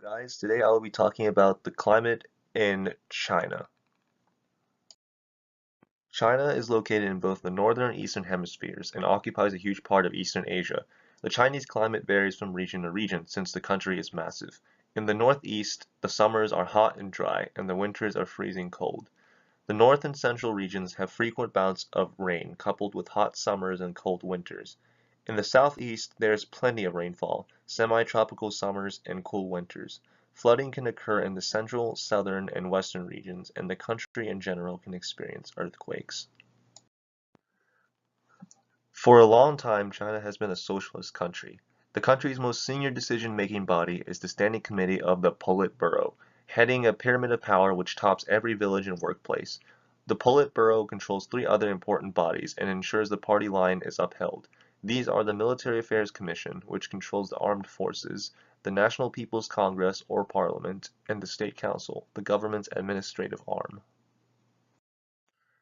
Guys, today I will be talking about the climate in China. China is located in both the northern and eastern hemispheres and occupies a huge part of Eastern Asia. The Chinese climate varies from region to region since the country is massive. In the northeast, the summers are hot and dry, and the winters are freezing cold. The north and central regions have frequent bouts of rain coupled with hot summers and cold winters. In the southeast, there is plenty of rainfall, semi-tropical summers, and cool winters. Flooding can occur in the central, southern, and western regions, and the country in general can experience earthquakes. For a long time, China has been a socialist country. The country's most senior decision-making body is the Standing Committee of the Politburo, heading a pyramid of power which tops every village and workplace. The Politburo controls three other important bodies and ensures the party line is upheld. These are the Military Affairs Commission, which controls the armed forces, the National People's Congress or Parliament, and the State Council, the government's administrative arm.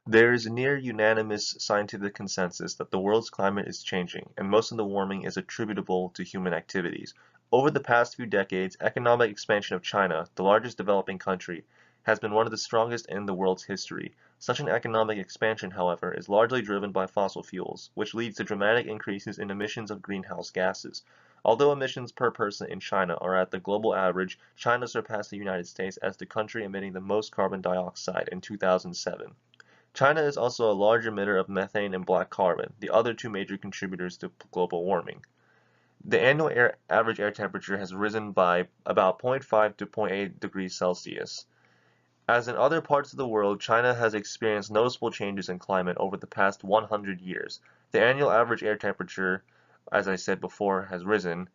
There is near unanimous scientific consensus that the world's climate is changing, and most of the warming is attributable to human activities. Over the past few decades, economic expansion of China, the largest developing country, has been one of the strongest in the world's history. Such an economic expansion, however, is largely driven by fossil fuels, which leads to dramatic increases in emissions of greenhouse gases. Although emissions per person in China are at the global average, China surpassed the United States as the country emitting the most carbon dioxide in 2007. China is also a large emitter of methane and black carbon, the other two major contributors to global warming. The annual average air temperature has risen by about zero point 0.5 to zero point 0.8 degrees Celsius. As in other parts of the world, China has experienced noticeable changes in climate over the past 100 years. The annual average air temperature, as I said before, has risen,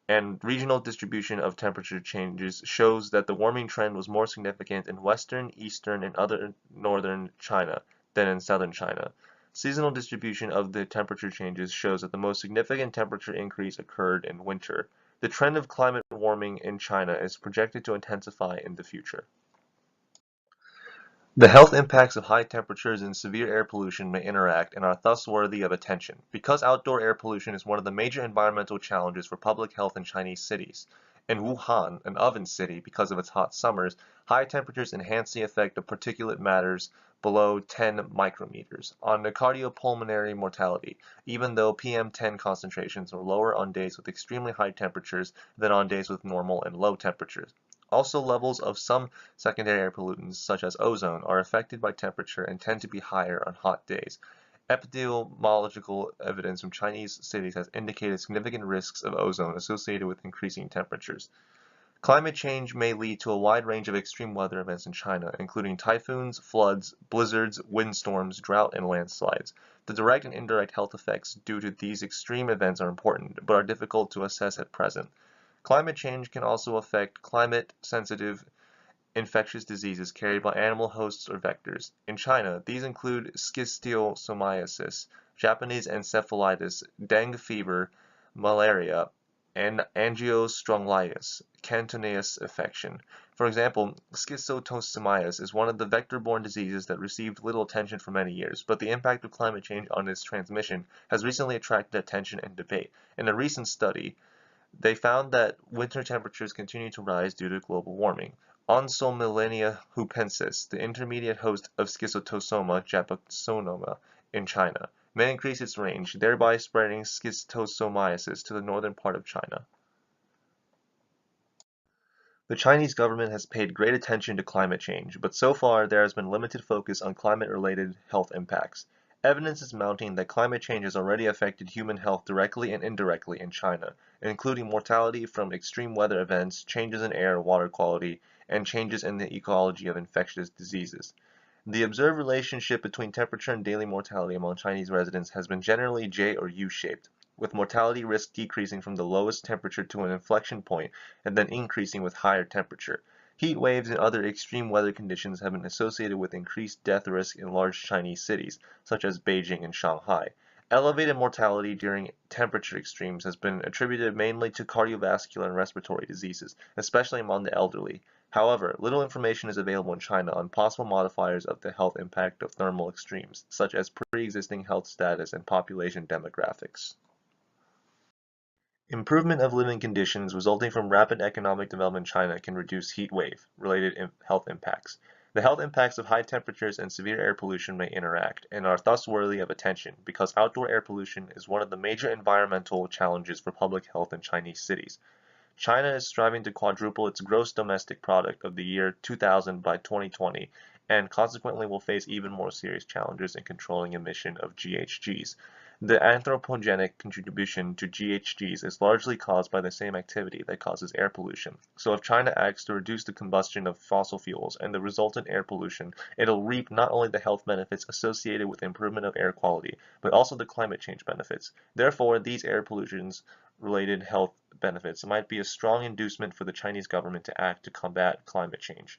and regional distribution of temperature changes shows that the warming trend was more significant in western, eastern, and other northern China than in southern China. Seasonal distribution of the temperature changes shows that the most significant temperature increase occurred in winter. The trend of climate warming in China is projected to intensify in the future. The health impacts of high temperatures and severe air pollution may interact and are thus worthy of attention, because outdoor air pollution is one of the major environmental challenges for public health in Chinese cities. In Wuhan, an oven city because of its hot summers, high temperatures enhance the effect of particulate matters below 10 micrometers on the cardiopulmonary mortality, even though PM10 concentrations are lower on days with extremely high temperatures than on days with normal and low temperatures. Also, levels of some secondary air pollutants, such as ozone, are affected by temperature and tend to be higher on hot days. Epidemiological evidence from Chinese cities has indicated significant risks of ozone associated with increasing temperatures. Climate change may lead to a wide range of extreme weather events in China, including typhoons, floods, blizzards, windstorms, drought, and landslides. The direct and indirect health effects due to these extreme events are important, but are difficult to assess at present. Climate change can also affect climate-sensitive infectious diseases carried by animal hosts or vectors. In China, these include schistosomiasis, Japanese encephalitis, dengue fever, malaria, and angiostrongolitis, Cantoneous infection. For example, schistosomiasis is one of the vector-borne diseases that received little attention for many years, but the impact of climate change on its transmission has recently attracted attention and debate. In a recent study, they found that winter temperatures continue to rise due to global warming. Onsomillenia hupensis, the intermediate host of Schistosoma japonicoma in China, may increase its range, thereby spreading schistosomiasis to the northern part of China. The Chinese government has paid great attention to climate change, but so far there has been limited focus on climate-related health impacts. Evidence is mounting that climate change has already affected human health directly and indirectly in China, including mortality from extreme weather events, changes in air and water quality, and changes in the ecology of infectious diseases. The observed relationship between temperature and daily mortality among Chinese residents has been generally J or U-shaped, with mortality risk decreasing from the lowest temperature to an inflection point and then increasing with higher temperature. Heat waves and other extreme weather conditions have been associated with increased death risk in large Chinese cities, such as Beijing and Shanghai. Elevated mortality during temperature extremes has been attributed mainly to cardiovascular and respiratory diseases, especially among the elderly. However, little information is available in China on possible modifiers of the health impact of thermal extremes, such as pre-existing health status and population demographics. Improvement of living conditions resulting from rapid economic development in China can reduce heat wave-related health impacts. The health impacts of high temperatures and severe air pollution may interact and are thus worthy of attention because outdoor air pollution is one of the major environmental challenges for public health in Chinese cities. China is striving to quadruple its gross domestic product of the year 2000 by 2020 and consequently will face even more serious challenges in controlling emission of GHGs. The anthropogenic contribution to GHGs is largely caused by the same activity that causes air pollution. So if China acts to reduce the combustion of fossil fuels and the resultant air pollution, it'll reap not only the health benefits associated with improvement of air quality, but also the climate change benefits. Therefore, these air pollutions related health benefits might be a strong inducement for the Chinese government to act to combat climate change.